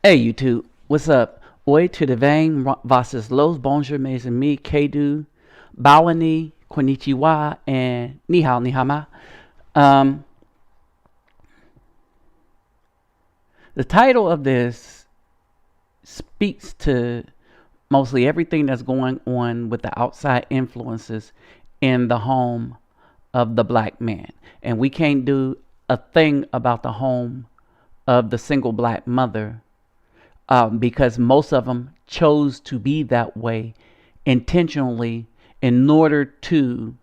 Hey YouTube, what's up? Oi to the vein versus los bonjour mes amis, Kedu, Bawani, Konnichiwa, and Ni hao ni hama. Um, the title of this speaks to mostly everything that's going on with the outside influences in the home of the black man. And we can't do a thing about the home of the single black mother because most of them chose to be that way intentionally in order to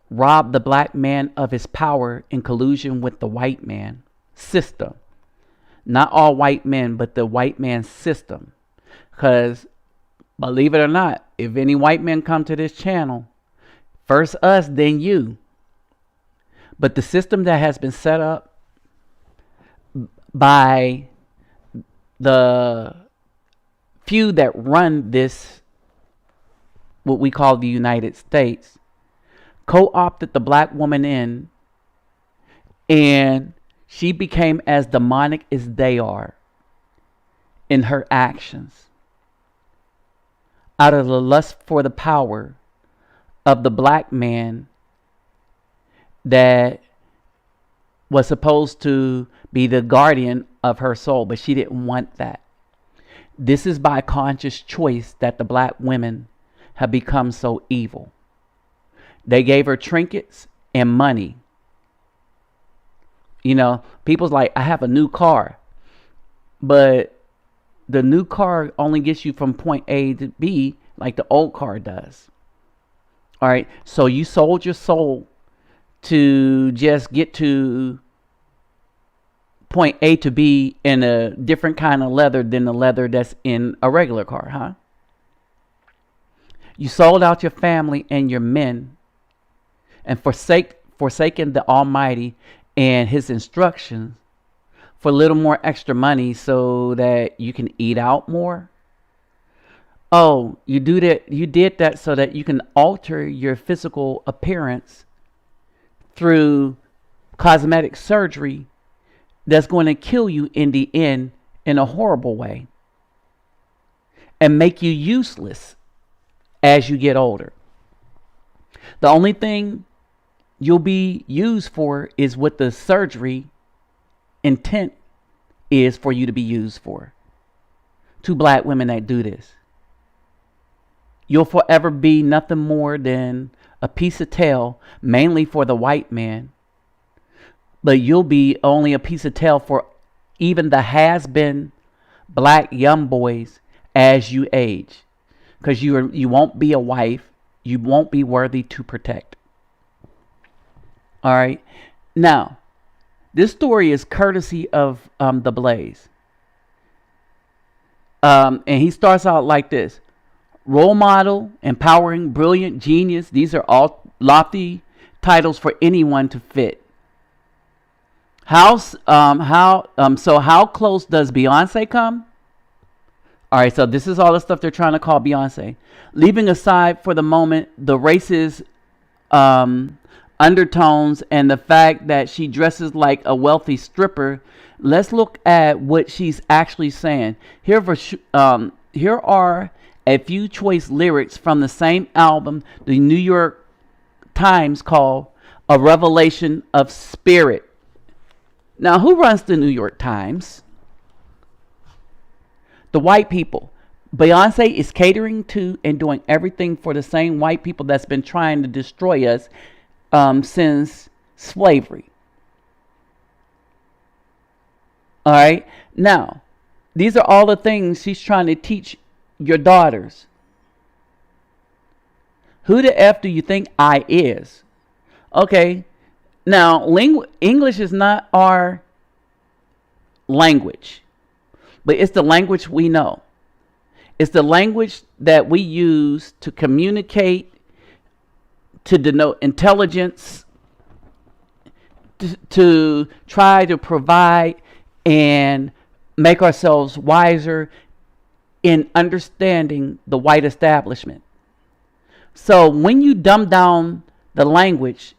rob the black man of his power in collusion with the white man system. Not all white men, but the white man system. Because believe it or not, if any white men come to this channel, first us, then you. But the system that has been set up by the few that run this, what we call the United States, co-opted the black woman in, and she became as demonic as they are in her actions out of the lust for the power of the black man that was supposed to be the guardian of her soul, but she didn't want that. This is by conscious choice that the black women have become so evil. They gave her trinkets and money. You know, people's like, I have a new car, but the new car only gets you from point A to B like the old car does. All right, so you sold your soul to just get to point A to B in a different kind of leather than the leather that's in a regular car, huh? You sold out your family and your men and forsaken the Almighty and his instructions for a little more extra money so that you can eat out more. Oh, you did that so that you can alter your physical appearance through cosmetic surgery that's going to kill you in the end in a horrible way and make you useless as you get older. The only thing you'll be used for is what the surgery intent is for you to be used for. Two black women that do this. You'll forever be nothing more than a piece of tail, mainly for the white man. But you'll be only a piece of tail for even the has-been black young boys as you age. Because you won't be a wife. You won't be worthy to protect. All right. Now, this story is courtesy of The Blaze. And he starts out like this. Role model, empowering, brilliant, genius. These are all lofty titles for anyone to fit. So how close does Beyonce come? All right, so this is all the stuff they're trying to call Beyonce. Leaving aside for the moment the racist undertones and the fact that she dresses like a wealthy stripper, let's look at what she's actually saying. Here are a few choice lyrics from the same album the New York Times called A Revelation of Spirit. Now, who runs the New York Times? The white people. Beyonce is catering to and doing everything for the same white people that's been trying to destroy us since slavery. All right. Now, these are all the things she's trying to teach your daughters. Who the F do you think I is? Okay. Now, English is not our language, but it's the language we know. It's the language that we use to communicate, to denote intelligence, to try to provide and make ourselves wiser in understanding the white establishment. So when you dumb down the language,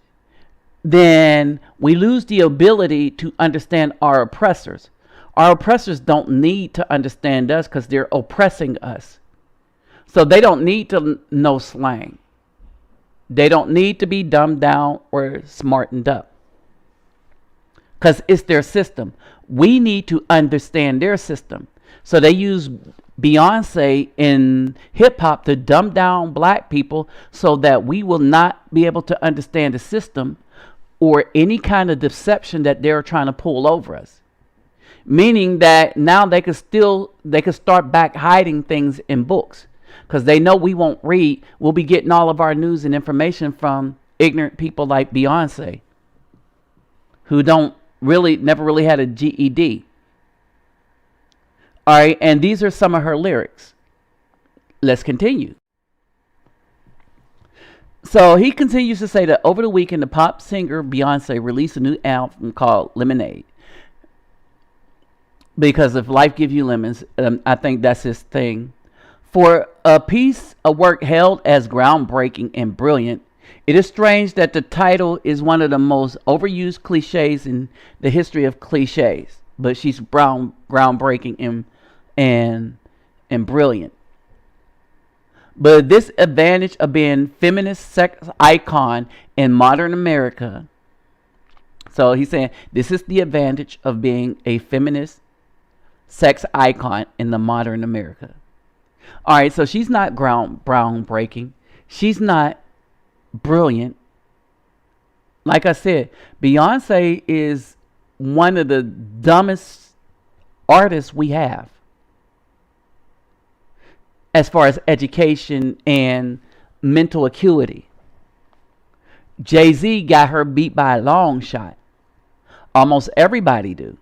then we lose the ability to understand our oppressors. Our oppressors don't need to understand us because they're oppressing us. So they don't need to know slang. They don't need to be dumbed down or smartened up because it's their system. We need to understand their system. So they use Beyonce in hip hop to dumb down black people so that we will not be able to understand the system or any kind of deception that they're trying to pull over us. Meaning that now they could start back hiding things in books because they know we won't read. We'll be getting all of our news and information from ignorant people like Beyonce who never really had a GED. All right, and these are some of her lyrics. Let's continue. So he continues to say that over the weekend, the pop singer Beyonce released a new album called Lemonade. Because if life gives you lemons, I think that's his thing. For a piece of work hailed as groundbreaking and brilliant, it is strange that the title is one of the most overused cliches in the history of cliches. But she's groundbreaking and brilliant. But this advantage of being feminist sex icon in modern America. So he's saying this is the advantage of being a feminist sex icon in the modern America. All right, so she's not groundbreaking. She's not brilliant. Like I said, Beyonce is one of the dumbest artists we have as far as education and mental acuity. Jay-Z got her beat by a long shot. Almost everybody do.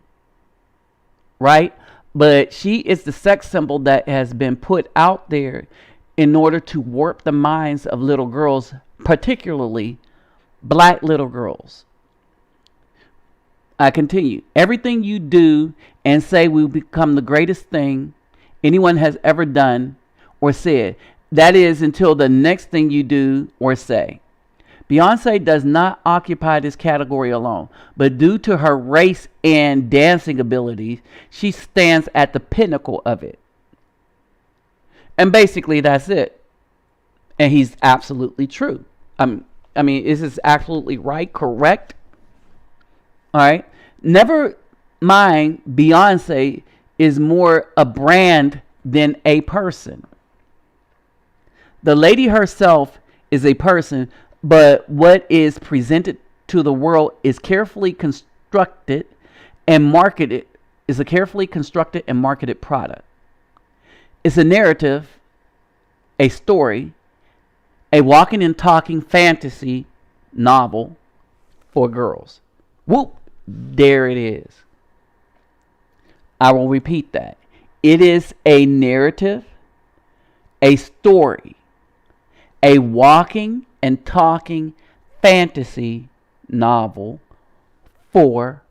Right? But she is the sex symbol that has been put out there in order to warp the minds of little girls, particularly black little girls. I continue. Everything you do and say will become the greatest thing anyone has ever done or said. That is until the next thing you do or say. Beyonce does not occupy this category alone, but due to her race and dancing abilities, she stands at the pinnacle of it. And basically that's it. And he's absolutely true. I mean, is this absolutely right, correct? All right. Never mind, Beyonce is more a brand than a person. The lady herself is a person, but what is presented to the world is carefully constructed and marketed, is a carefully constructed and marketed product. It's a narrative, a story, a walking and talking fantasy novel for girls. Whoop, there it is. I will repeat that. It is a narrative, a story, a walking and talking fantasy novel for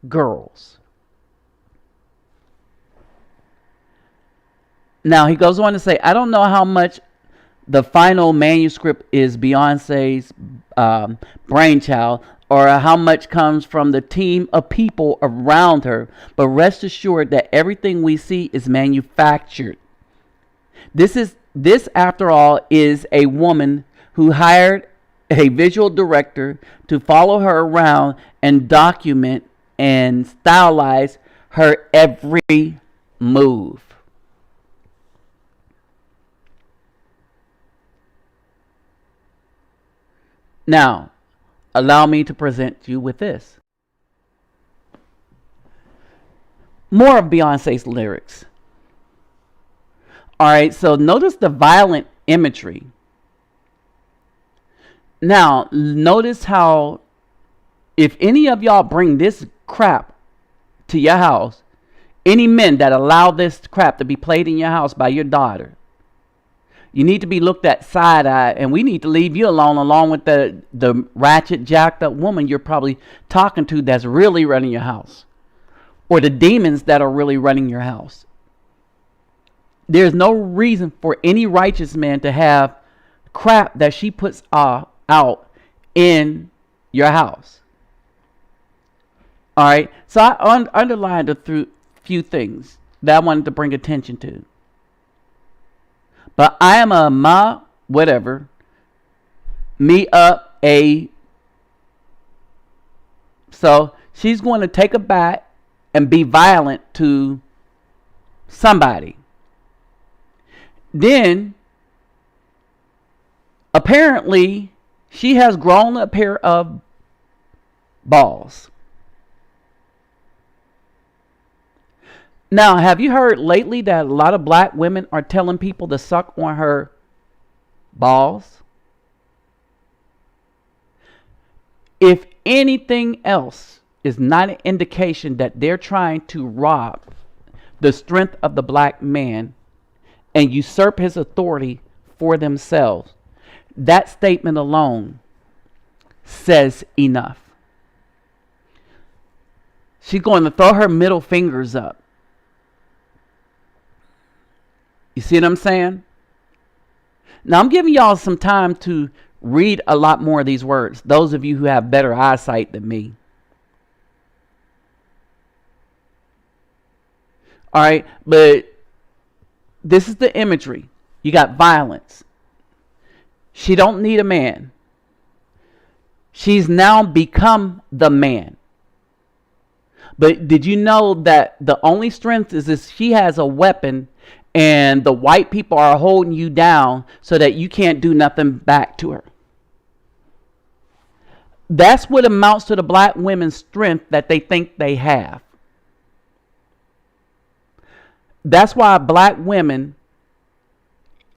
girls. Now he goes on to say, I don't know how much the final manuscript is Beyonce's brainchild or how much comes from the team of people around her, but rest assured that everything we see is manufactured. This, after all, is a woman who hired a visual director to follow her around and document and stylize her every move. Now, allow me to present you with this. More of Beyonce's lyrics. All right, so notice the violent imagery. Now, notice how if any of y'all bring this crap to your house, any men that allow this crap to be played in your house by your daughter, you need to be looked at side-eye, and we need to leave you along with the ratchet, jacked up woman you're probably talking to that's really running your house, or the demons that are really running your house. There's no reason for any righteous man to have crap that she puts out in your house. All right. So I underlined few things that I wanted to bring attention to. But I am a whatever, me up a. So she's going to take a bat and be violent to somebody. Then, apparently, she has grown a pair of balls. Now, have you heard lately that a lot of black women are telling people to suck on her balls? If anything else is not an indication that they're trying to rob the strength of the black man and usurp his authority for themselves, that statement alone says enough. She's going to throw her middle fingers up. You see what I'm saying? Now, I'm giving y'all some time to read a lot more of these words, those of you who have better eyesight than me. All right, but this is the imagery. You got violence. She don't need a man. She's now become the man. But did you know that the only strength is this? She has a weapon, and the white people are holding you down so that you can't do nothing back to her. That's what amounts to the black women's strength that they think they have. That's why black women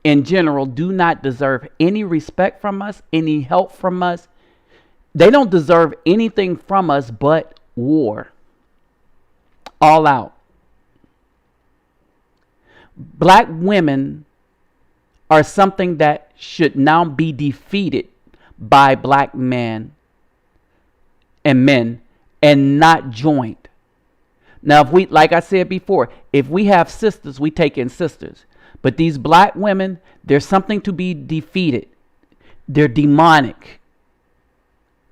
in general do not deserve any respect from us, any help from us. They don't deserve anything from us but war. All out. Black women are something that should now be defeated by black men and men and not joined. Now, if we, like I said before, if we have sisters, we take in sisters. But these black women, there's something to be defeated. They're demonic.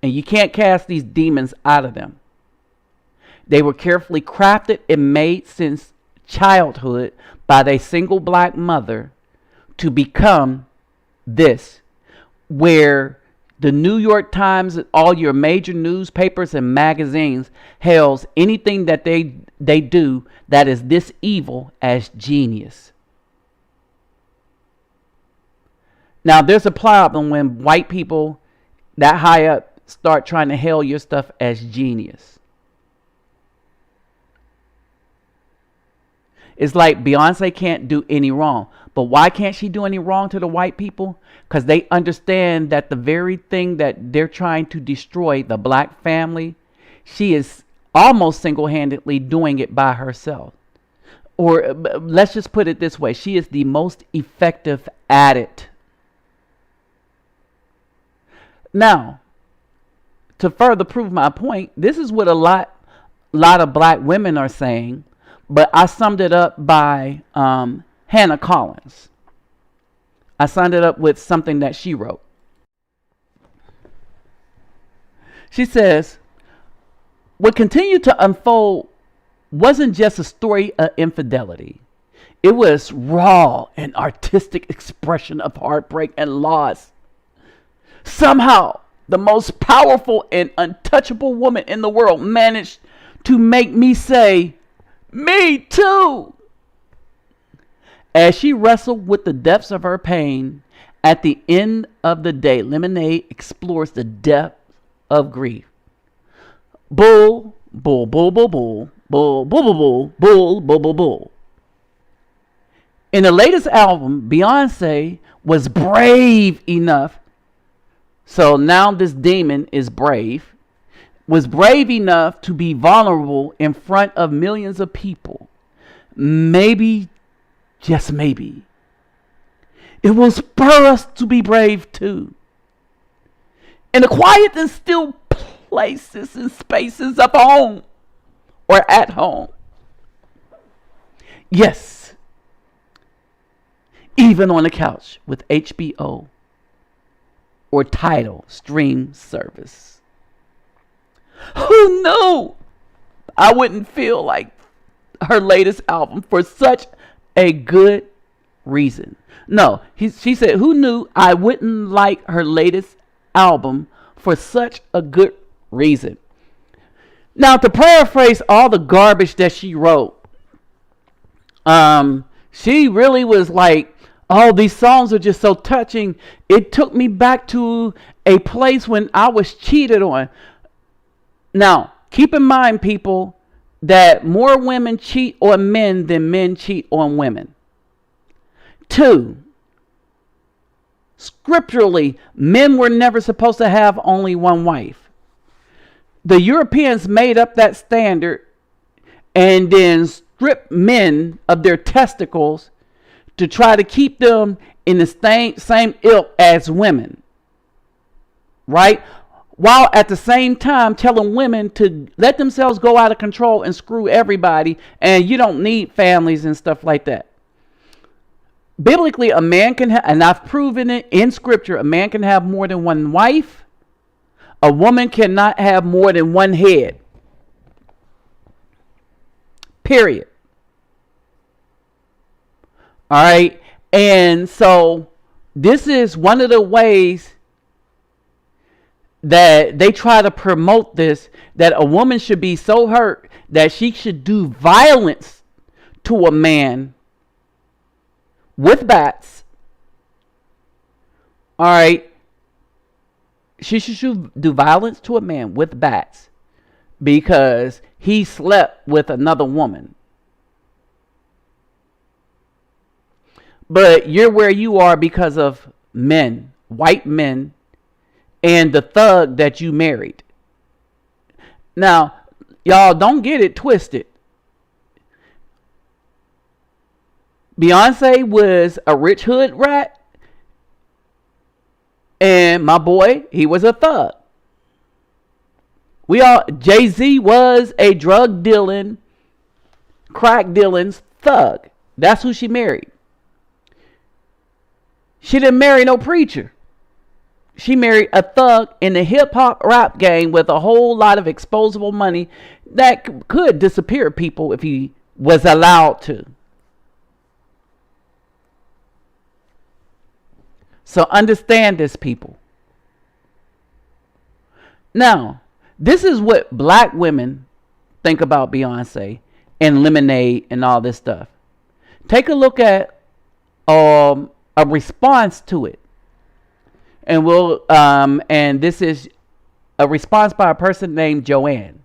And you can't cast these demons out of them. They were carefully crafted and made since childhood by their single black mother to become this, where the New York Times, all your major newspapers and magazines hails anything that they do that is this evil as genius. Now, there's a problem when white people that high up start trying to hail your stuff as genius. It's like Beyonce can't do any wrong. But why can't she do any wrong to the white people? Because they understand that the very thing that they're trying to destroy, the black family, she is almost single-handedly doing it by herself. Or let's just put it this way. She is the most effective at it. Now, to further prove my point, this is what a lot of black women are saying. But I summed it up by Hannah Collins. I summed it up with something that she wrote. She says, what continued to unfold wasn't just a story of infidelity. It was raw and artistic expression of heartbreak and loss. Somehow, the most powerful and untouchable woman in the world managed to make me say, me too. As she wrestled with the depths of her pain, at the end of the day, Lemonade explores the depth of grief. Bull, bull, bull, bull, bull, bull, bull, bull, bull, bull, bull, bull. In the latest album, Beyonce was brave enough. So now this demon is brave. Was brave enough to be vulnerable in front of millions of people. Maybe, just maybe, it will spur us to be brave too. In the quiet and still places and spaces of home or at home. Yes, even on the couch with HBO or Tidal stream service. Who knew I wouldn't feel like her latest album for such a good reason. No, she said, who knew I wouldn't like her latest album for such a good reason? Now, to paraphrase all the garbage that she wrote, she really was like, oh, these songs are just so touching. It took me back to a place when I was cheated on. Now, keep in mind, people, that more women cheat on men than men cheat on women. 2, scripturally, men were never supposed to have only one wife. The Europeans made up that standard and then stripped men of their testicles to try to keep them in the same ilk as women, right? While at the same time telling women to let themselves go out of control and screw everybody, and you don't need families and stuff like that. Biblically, a man can have, and I've proven it in scripture, a man can have more than one wife. A woman cannot have more than one head. Period. All right. And so this is one of the ways that they try to promote this, that a woman should be so hurt that she should do violence to a man with bats. All right. She should do violence to a man with bats because he slept with another woman. But you're where you are because of men, white men, and the thug that you married. Now, y'all don't get it twisted. Beyonce was a rich hood rat, and my boy, he was a thug. Jay-Z was a drug dealing, crack dealing thug. That's who she married. She didn't marry no preacher. She married a thug in the hip hop rap game with a whole lot of exposable money that could disappear people if he was allowed to. So understand this, people. Now, this is what black women think about Beyonce and Lemonade and all this stuff. Take a look at a response to it. And this is a response by a person named Joanne.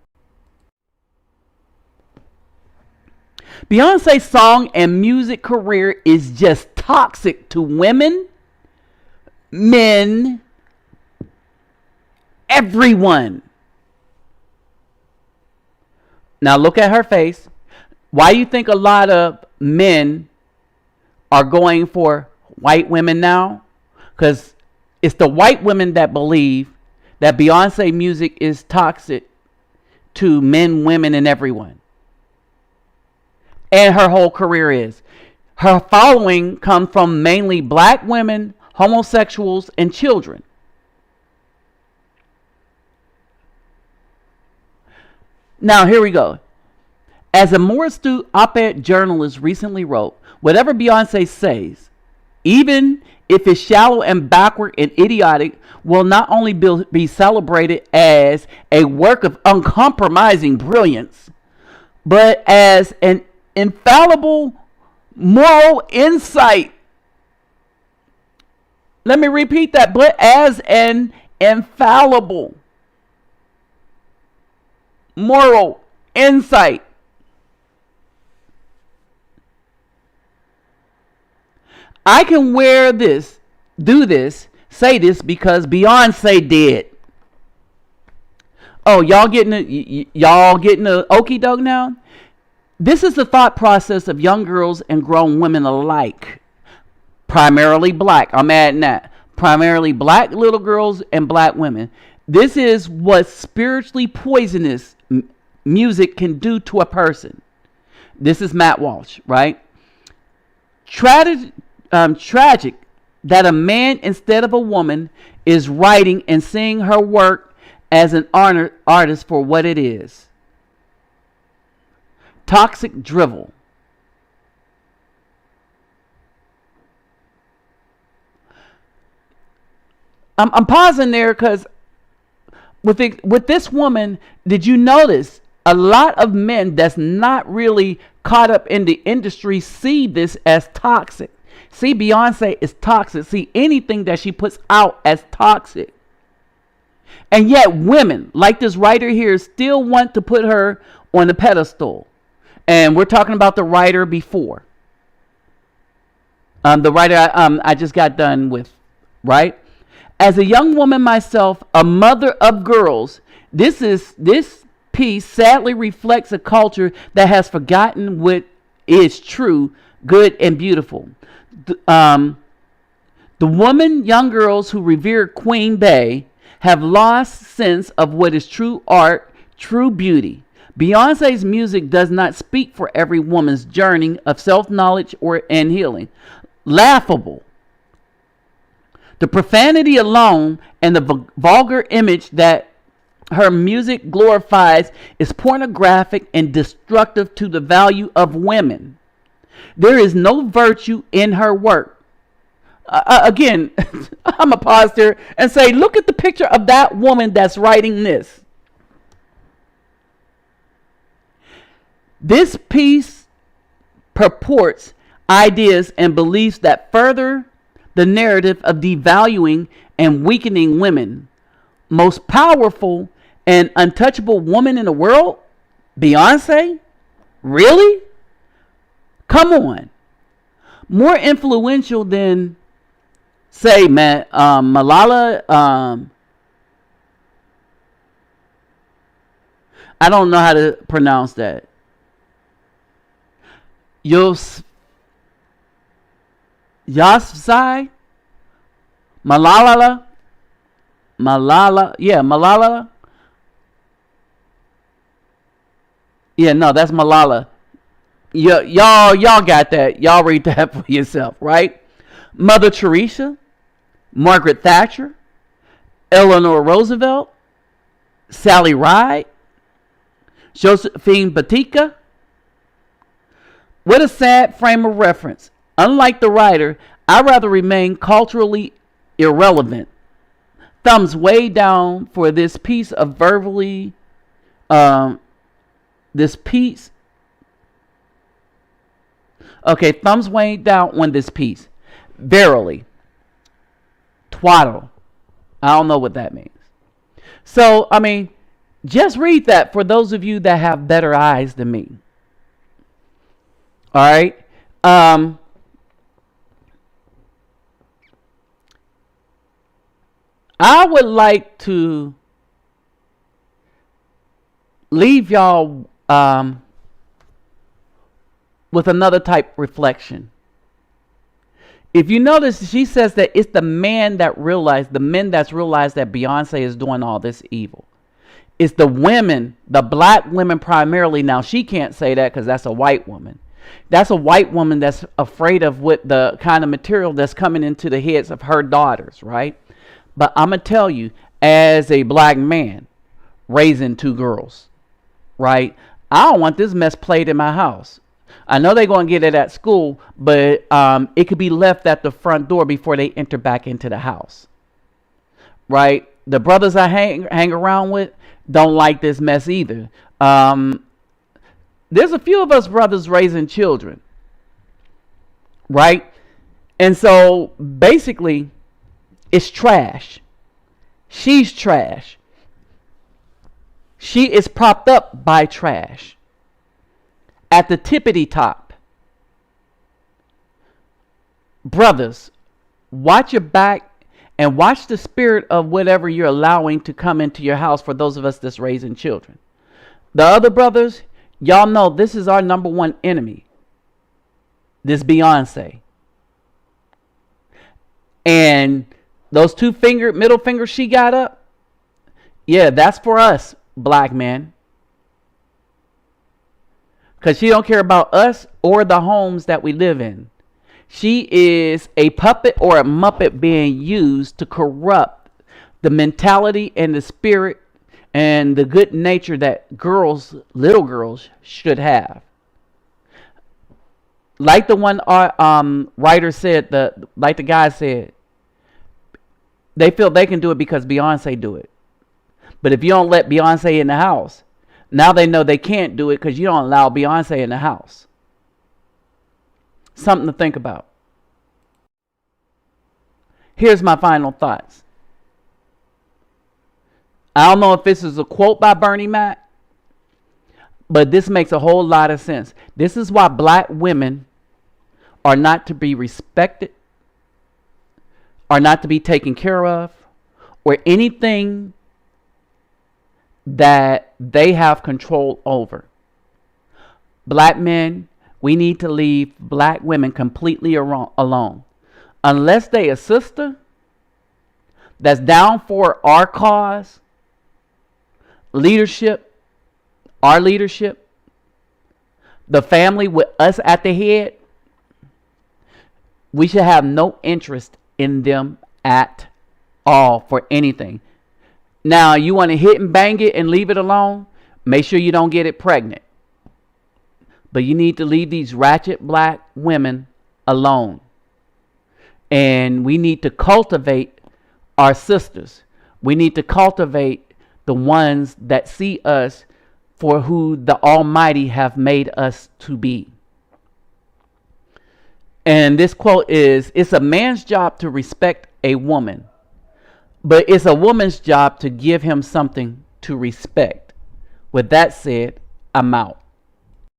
Beyonce's song and music career is just toxic to women, men, everyone. Now look at her face. Why do you think a lot of men are going for white women now? Because it's the white women that believe that Beyonce music is toxic to men, women, and everyone. And her whole career is. Her following comes from mainly black women, homosexuals, and children. Now, here we go. As a more astute op-ed journalist recently wrote, whatever Beyonce says, even if it's shallow and backward and idiotic, will not only be celebrated as a work of uncompromising brilliance, but as an infallible moral insight. Let me repeat that, but as an infallible moral insight. I can wear this, do this, say this because Beyonce did. Oh, y'all getting a okie doke now? This is the thought process of young girls and grown women alike. Primarily black. I'm adding that. Primarily black little girls and black women. This is what spiritually poisonous music can do to a person. This is Matt Walsh, right? Tragic that a man instead of a woman is writing and seeing her work as an artist for what it is. toxic drivel. I'm pausing there because with this woman, did you notice a lot of men that's not really caught up in the industry see this as toxic? See Beyonce is toxic. See anything that she puts out as toxic. And yet women, like this writer here, still want to put her on the pedestal. And we're talking about the writer before. The writer I just got done with, right? As a young woman myself, a mother of girls, this piece sadly reflects a culture that has forgotten what is true, good, and beautiful. The woman, young girls who revere Queen Bey have lost sense of what is true art, true beauty. Beyonce's music does not speak for every woman's journey of self-knowledge and healing. Laughable. The profanity alone and the vulgar image that her music glorifies is pornographic and destructive to the value of women. There is no virtue in her work. Again, I'm going to pause there and say, look at the picture of that woman that's writing this. This piece purports ideas and beliefs that further the narrative of devaluing and weakening women. Most powerful and untouchable woman in the world? Beyonce? Really? Come on. More influential than, say, Malala. I don't know how to pronounce that. Yosai? Malala? Yeah, Malala. Yeah, no, that's Malala. Yeah, y'all got that. Y'all read that for yourself, right? Mother Teresa, Margaret Thatcher, Eleanor Roosevelt, Sally Ride, Josephine Batika. What a sad frame of reference. Unlike the writer, I'd rather remain culturally irrelevant. Thumbs way down for this piece of verbally, this piece. Okay, thumbs way down on this piece. Verily. Twaddle. I don't know what that means. So, I mean, just read that for those of you that have better eyes than me. All right. I would like to leave y'all with another type reflection. If you notice, she says that it's the men that's realized that Beyonce is doing all this evil. It's the women, the black women primarily. Now, she can't say that because that's a white woman. That's a white woman that's afraid of what the kind of material that's coming into the heads of her daughters, right? But I'm going to tell you, as a black man raising two girls, right? I don't want this mess played in my house. I know they're going to get it at school, but it could be left at the front door before they enter back into the house, right? The brothers I hang around with don't like this mess either. There's a few of us brothers raising children, right? And so basically, it's trash. She's trash. She is propped up by trash. At the tippity top. Brothers, watch your back and watch the spirit of whatever you're allowing to come into your house for those of us that's raising children. The other brothers, y'all know this is our number one enemy. This Beyonce. And those middle fingers she got up, yeah, that's for us, black men. Because she don't care about us or the homes that we live in. She is a puppet or a muppet being used to corrupt the mentality and the spirit and the good nature that little girls should have. Like the one writer said, like the guy said, they feel they can do it because Beyonce do it. But if you don't let Beyonce in the house, now they know they can't do it because you don't allow Beyonce in the house. Something to think about. Here's my final thoughts. I don't know if this is a quote by Bernie Mac, but this makes a whole lot of sense. This is why black women are not to be respected, are not to be taken care of, or anything that they have control over. Black men, we need to leave black women completely alone. Unless they a sister that's down for our cause, leadership, our leadership, the family with us at the head, we should have no interest in them at all for anything. Now, you want to hit and bang it and leave it alone? Make sure you don't get it pregnant. But you need to leave these ratchet black women alone. And we need to cultivate our sisters. We need to cultivate the ones that see us for who the Almighty have made us to be. And this quote is, it's a man's job to respect a woman, but it's a woman's job to give him something to respect. With that said, I'm out.